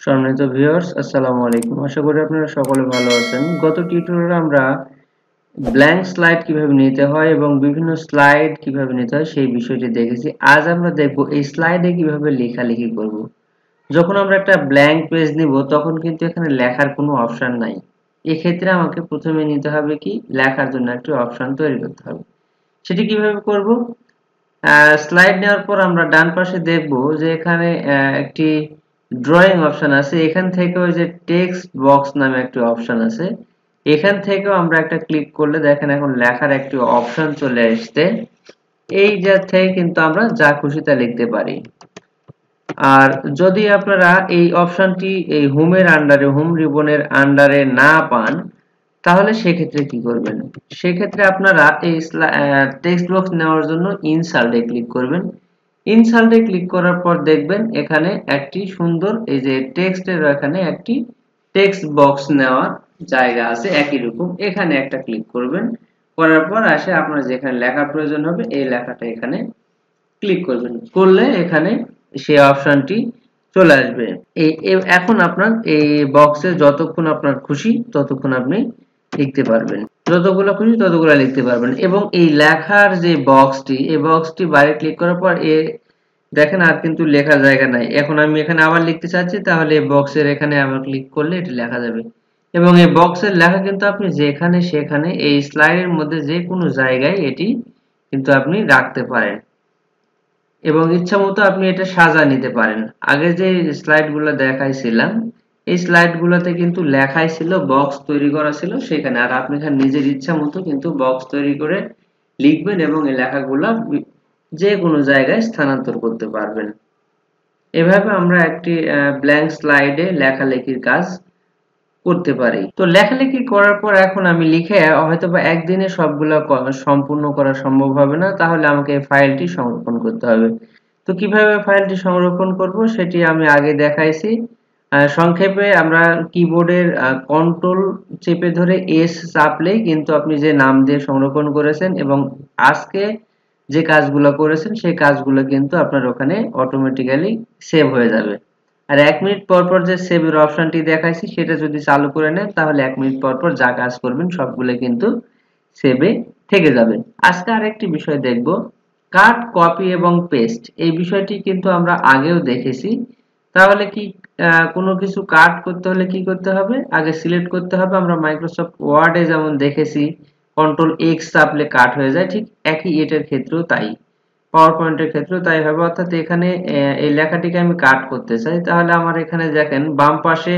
সম্মানিত ভিউয়ার্স, আসসালামু আলাইকুম। আশা করি আপনারা সকলে ভালো আছেন। গত টিউটোরিয়ালে আমরা ব্ল্যাঙ্ক স্লাইড কিভাবে নিতে হয় এবং বিভিন্ন স্লাইড কিভাবে নিতে হয় সেই বিষয়টি দেখেছি। আজ আমরা দেখব এই স্লাইডে কিভাবে লেখালেখি করব। যখন আমরা একটা ব্ল্যাঙ্ক পেজ নিব তখন কিন্তু এখানে লেখার কোনো অপশন নাই। এক্ষেত্রে আমাকে প্রথমে নিতে হবে কি লেখার জন্য একটি অপশন তৈরি করতে হবে। সেটি কিভাবে করব? স্লাইড নেওয়ার পর আমরা ডান পাশে দেখব যে এখানে একটি ড্রয়িং অপশন আছে। এখান থেকে ওই যে টেক্সট বক্স নামে একটি অপশন আছে, এখান থেকেও আমরা একটা ক্লিক করলে দেখেন এখন লেখার একটি অপশন চলে আসছে। এই যে থেকে কিন্তু আমরা যা খুশি তা লিখতে পারি। আর যদি আপনারা এই অপশনটি এই হোমের আন্ডারে, হোম রিবনের আন্ডারে না পান, তাহলে সেক্ষেত্রে কি করবেন? সেক্ষেত্রে আপনারা এই টেক্সট বক্স নেওয়ার জন্য ইনসার্টে ক্লিক করবেন। ইনসার্টে ক্লিক করার পর দেখবেন এখানে একটি সুন্দর এই যে টেক্সটের এখানে একটি টেক্সট বক্স নেওয়ার জায়গা আছে একই রকম। এখানে একটা ক্লিক করবেন। করার পর আসে আপনার যেখানে লেখার প্রয়োজন হবে এই লেখাটা এখানে ক্লিক করবেন। করলে এখানে সেই অপশনটি চলে আসবে। এখন আপনার এই বক্সে যতক্ষণ আপনার খুশি ততক্ষণ আপনি লিখতে পারবেন, যতগুলো খুশি ততগুলো লিখতে পারবেন। এবং এই লেখার যে বক্সটি, এই বক্সটি বাইরে ক্লিক করার পর দেখেন আর কিন্তু লেখার জায়গা নাই। এখন আমি এখানে আবার লিখতে চাচ্ছি, তাহলে এই বক্সের এখানে আবার ক্লিক করলে এটি লেখা যাবে। এবং এই বক্সের লেখা কিন্তু আপনি যেখানে সেখানে এই স্লাইডের মধ্যে যে কোনো জায়গায় এটি কিন্তু আপনি রাখতে পারেন এবং ইচ্ছামতো আপনি এটা সাজিয়ে নিতে পারেন। আগে যে স্লাইডগুলো দেখাইছিলাম এই স্লাইডগুলোতে কিন্তু লেখাই ছিল, বক্স তৈরি করা ছিল সেখানে, আর আপনি এখানে নিজের ইচ্ছামতো কিন্তু বক্স তৈরি করে লিখবেন এবং এই লেখাগুলো যে কোনো জায়গায় স্থানান্তর করতে পারবেন। এভাবে আমরা একটি ব্ল্যাঙ্ক স্লাইডে লেখালেখির কাজ করতে পারি। তো লেখালেখি করার পর এখন আমি লিখে হয়তোবা একদিনে সবগুলা সম্পূর্ণ করা সম্ভব হবে না, তাহলে আমাকে এই ফাইলটি সংরক্ষণ করতে হবে। তো কিভাবে ফাইলটি সংরক্ষণ করব সেটি আমি আগে দেখাইছি। সংক্ষেপে আমরা কিবোর্ডের কন্ট্রোল চেপে ধরে এস চাপলেই কিন্তু আপনি যে নাম দিয়ে সংরক্ষণ করেছেন এবং আজকে যে কাজগুলো করেছেন সেই কাজগুলো কিন্তু আপনার ওখানে অটোমেটিক্যালি সেভ হয়ে যাবে। আর 1 মিনিট পর পর যে সেভের অপশনটি দেখাইছি সেটা যদি চালু করে নেন তাহলে 1 মিনিট পর পর যা কাজ করবেন সবগুলো কিন্তু সেভে থেকে যাবে। আজকে আরেকটি বিষয় দেখব, কাট, কপি এবং পেস্ট। এই বিষয়টি কিন্তু আমরা আগেও দেখেছি। তাহলে কি কোনো কিছু কাট করতে হলে কি করতে হবে? আগে সিলেক্ট করতে হবে। আমরা মাইক্রোসফট ওয়ার্ডে যেমন দেখেছি কন্ট্রোল এক্স চাপলে কাট হয়ে যায়, ঠিক একই এটার ক্ষেত্রেও তাই, পাওয়ার পয়েন্টের ক্ষেত্রেও তাই হবে। অর্থাৎ এখানে এই লেখাটিকে আমি কাট করতে চাই, তাহলে আমার এখানে দেখেন বাম পাশে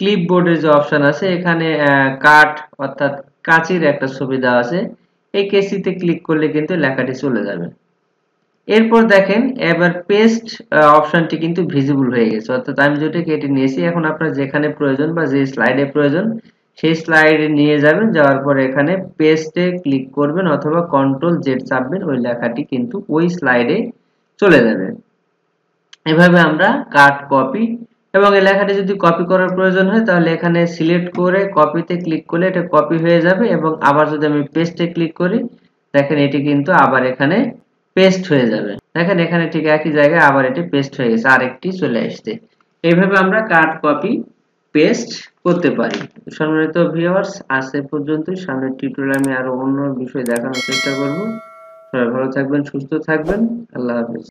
ক্লিপবোর্ডের যে অপশন আছে এখানে কাট অর্থাৎ কাঁচির একটা ছবি দেওয়া আছে, এই কেসিতে ক্লিক করলে কিন্তু লেখাটি চলে যাবে। এরপর দেখেন এবার পেস্ট অপশনটি কিন্তু ভিজিবল হয়ে গেছে, অর্থাৎ আমি যেটা কেটে নিয়েছি এখন আপনার যেখানে প্রয়োজন বা যে স্লাইডে প্রয়োজন সেই স্লাইডে নিয়ে যাবেন, যাওয়ার পর এখানে পেস্টে ক্লিক করবেন অথবা কন্ট্রোল জেড চাপবেন, ওই লেখাটি কিন্তু ওই স্লাইডে চলে যাবে। এভাবে আমরা কাট, কপি এবং এই লেখাটি যদি কপি করার প্রয়োজন হয় তাহলে এখানে সিলেক্ট করে কপিতে ক্লিক করলে এটা কপি হয়ে যাবে এবং আবার যদি আমি পেস্টে ক্লিক করি দেখেন এটি কিন্তু আবার এখানে পেস্ট হয়ে যাবে। দেখেন এখানে ঠিক একই জায়গায় আবার এটি পেস্ট হয়ে গেছে, আরেকটি চলে আসছে। এইভাবে আমরা কাট, কপি, পেস্ট করতে পারি। সম্মানিত ভিউয়ার্স, আজ এ পর্যন্তই। সামনের টিউটোরিয়ালে আমি আরো অন্য বিষয় দেখানোর চেষ্টা করব। সবাই ভালো থাকবেন, সুস্থ থাকবেন। আল্লাহ হাফেজ।